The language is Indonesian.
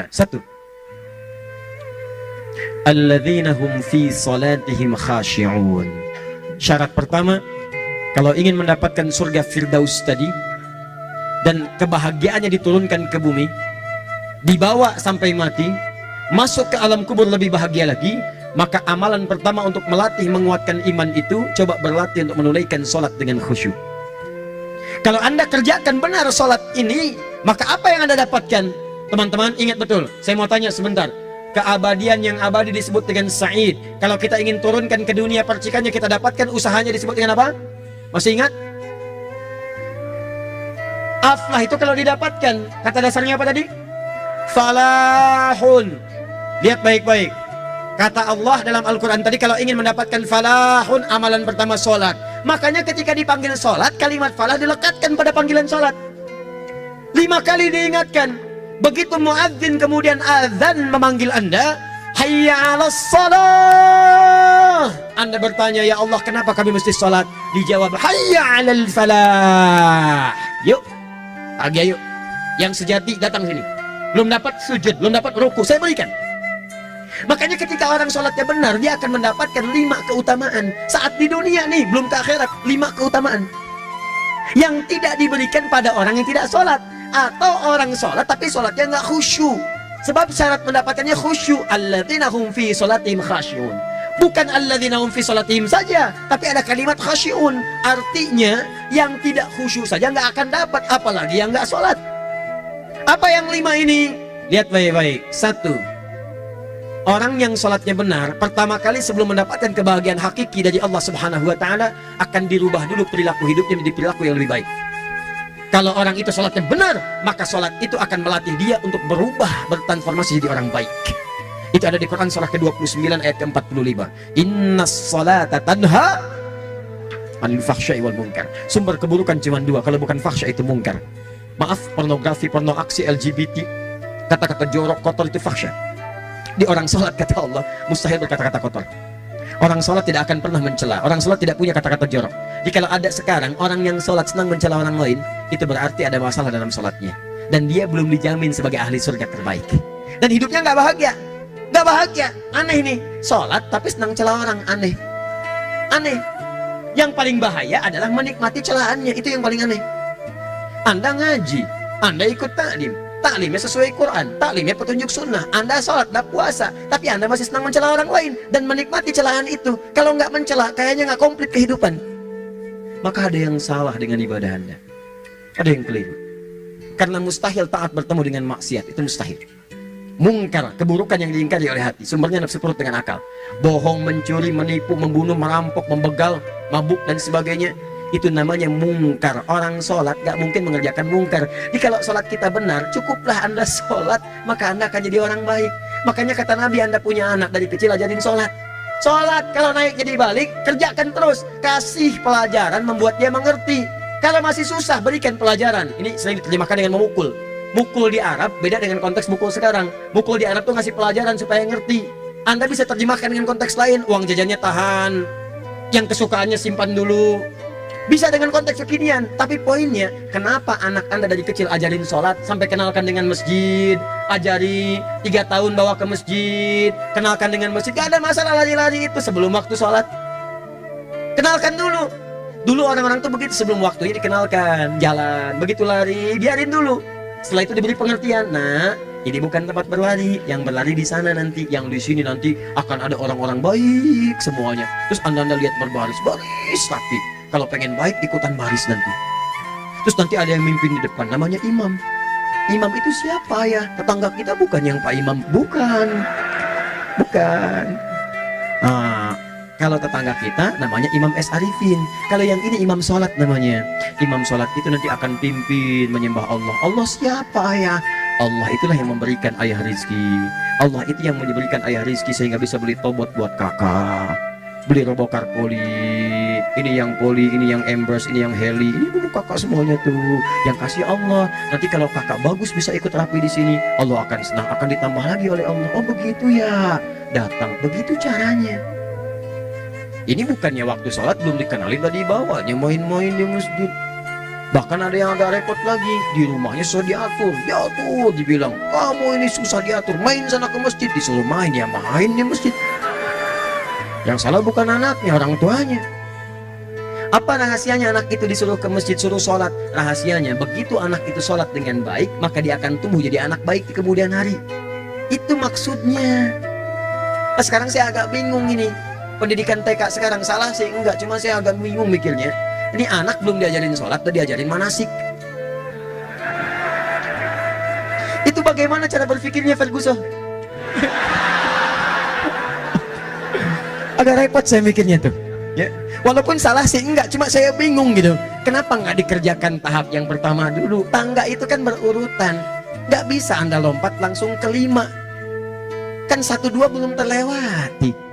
Satu, alladzina hum fi salatihim khashi'un. Syarat pertama, kalau ingin mendapatkan surga Firdaus tadi dan kebahagiaannya diturunkan ke bumi, dibawa sampai mati, masuk ke alam kubur lebih bahagia lagi, maka amalan pertama untuk melatih menguatkan iman itu, coba berlatih untuk menunaikan sholat dengan khusyuk. Kalau Anda kerjakan benar sholat ini, maka apa yang Anda dapatkan? Teman-teman ingat betul, saya mau tanya sebentar. Keabadian yang abadi disebut dengan sa'id. Kalau kita ingin turunkan ke dunia percikannya kita dapatkan, usahanya disebut dengan apa? Masih ingat? Aflah itu kalau didapatkan, kata dasarnya apa tadi? Falahun. Lihat baik-baik. Kata Allah dalam Al-Quran tadi, kalau ingin mendapatkan falahun, amalan pertama sholat. Makanya ketika dipanggil sholat, kalimat falah dilekatkan pada panggilan sholat. 5 kali diingatkan. Begitu muadzin kemudian azan memanggil Anda, hayya 'alas shalah. Anda bertanya, ya Allah kenapa kami mesti sholat? Dijawab, hayya 'alal falah. Yuk, pagi yuk. Yang sejati datang sini. Belum dapat sujud, belum dapat ruku, saya berikan. Makanya ketika orang sholatnya benar, dia akan mendapatkan 5 keutamaan. Saat di dunia nih, belum ke akhirat, 5 keutamaan yang tidak diberikan pada orang yang tidak sholat. Atau orang sholat tapi sholatnya nggak khusyuk. Sebab syarat mendapatkannya khusyuk. Alladzina hum fi sholatihim khasyi'un. Bukan alladzina hum fi sholatihim saja, tapi ada kalimat khasyi'un. Artinya yang tidak khusyuk saja nggak akan dapat, apalagi yang nggak sholat. Apa yang 5 ini? Lihat baik-baik. 1, orang yang sholatnya benar, pertama kali sebelum mendapatkan kebahagiaan hakiki dari Allah Subhanahu wa Ta'ala, akan dirubah dulu perilaku hidupnya menjadi perilaku yang lebih baik. Kalau orang itu sholatnya benar, maka sholat itu akan melatih dia untuk berubah, bertransformasi jadi orang baik. Itu ada di Quran surah ke-29 ayat ke-45. Innas sholata tanha anil fahsya'i wal munkar. Sumber keburukan cuma 2, kalau bukan fahsya itu munkar. Maaf, pornografi, porno aksi, LGBT, kata-kata jorok, kotor itu fahsya. Di orang sholat kata Allah mustahil berkata-kata kotor. Orang sholat tidak akan pernah mencela. Orang sholat tidak punya kata-kata jorok. Jadi kalau ada sekarang orang yang sholat senang mencela orang lain, itu berarti ada masalah dalam sholatnya. Dan dia belum dijamin sebagai ahli surga terbaik. Dan hidupnya nggak bahagia. Nggak bahagia. Aneh nih. Sholat tapi senang celah orang. Aneh. Aneh. Yang paling bahaya adalah menikmati celahannya. Itu yang paling aneh. Anda ngaji. Anda ikut taklim. Taklimnya sesuai Quran, taklimnya petunjuk sunnah. Anda sholat, Anda puasa, tapi Anda masih senang mencela orang lain dan menikmati celahan itu. Kalau nggak mencela, kayaknya nggak komplit kehidupan. Maka ada yang salah dengan ibadah Anda. Ada yang keliru. Karena mustahil taat bertemu dengan maksiat, itu mustahil. Mungkar, keburukan yang diingkari oleh hati, sumbernya nafsu perut dengan akal. Bohong, mencuri, menipu, membunuh, merampok, membegal, mabuk dan sebagainya. Itu namanya mungkar. Orang sholat gak mungkin mengerjakan mungkar. Jadi kalau sholat kita benar, cukuplah Anda sholat, maka Anda akan jadi orang baik. Makanya kata Nabi, Anda punya anak dari kecil ajarin sholat. Sholat, kalau naik jadi balik, kerjakan terus. Kasih pelajaran membuat dia mengerti. Kalau masih susah, berikan pelajaran. Ini sering diterjemahkan dengan memukul. Mukul di Arab beda dengan konteks mukul sekarang. Mukul di Arab tuh ngasih pelajaran supaya ngerti. Anda bisa terjemahkan dengan konteks lain. Uang jajannya tahan, yang kesukaannya simpan dulu. Bisa dengan konteks kekinian, tapi poinnya, kenapa anak Anda dari kecil ajarin sholat, sampai kenalkan dengan masjid, ajari 3 tahun bawa ke masjid, kenalkan dengan masjid, gak ada masalah lari-lari itu sebelum waktu sholat. Kenalkan dulu. Dulu orang-orang tuh begitu, sebelum waktunya dikenalkan, jalan, begitu lari, biarin dulu. Setelah itu diberi pengertian, nah, ini bukan tempat berlari, yang berlari di sana nanti, yang di sini nanti akan ada orang-orang baik semuanya. Terus Anda lihat berbaris, baris rapi. Kalau pengen baik, ikutan baris nanti. Terus nanti ada yang mimpin di depan, namanya imam. Imam itu siapa ya? Tetangga kita bukan yang Pak Imam. Bukan. Bukan. Nah, kalau tetangga kita namanya Imam S. Arifin. Kalau yang ini imam sholat namanya. Imam sholat itu nanti akan pimpin menyembah Allah. Allah siapa ya? Allah itulah yang memberikan ayah rizki. Allah itu yang memberikan ayah rizki sehingga bisa beli tobot buat kakak, beli robokar poli. Ini yang poli, ini yang embers, ini yang heli, ini dulu kakak semuanya tuh yang kasih Allah. Nanti kalau kakak bagus bisa ikut rapi di sini, Allah akan senang, akan ditambah lagi oleh Allah. Oh begitu ya, datang begitu caranya. Ini bukannya waktu sholat belum dikenalin tadi bawanya main-main di masjid. Bahkan ada yang agak repot lagi, di rumahnya sudah diatur, dibilang kamu ini susah diatur, main sana ke masjid, disuruh main, ya main di masjid. Yang salah bukan anaknya, orang tuanya. Apa rahasianya anak itu disuruh ke masjid, suruh sholat? Rahasianya, begitu anak itu sholat dengan baik, maka dia akan tumbuh jadi anak baik di kemudian hari. Itu maksudnya. Nah, sekarang saya agak bingung ini, pendidikan TK sekarang salah sih? Enggak, cuma saya agak bingung mikirnya. Ini anak belum diajarin sholat, udah diajarin manasik. Itu bagaimana cara berpikirnya Ferguson? Agak repot saya mikirnya tuh. Ya, walaupun salah sih enggak, cuma saya bingung gitu. Kenapa nggak dikerjakan tahap yang pertama dulu? Tangga itu kan berurutan. Nggak bisa Anda lompat langsung ke 5. Kan 1, 2 belum terlewati.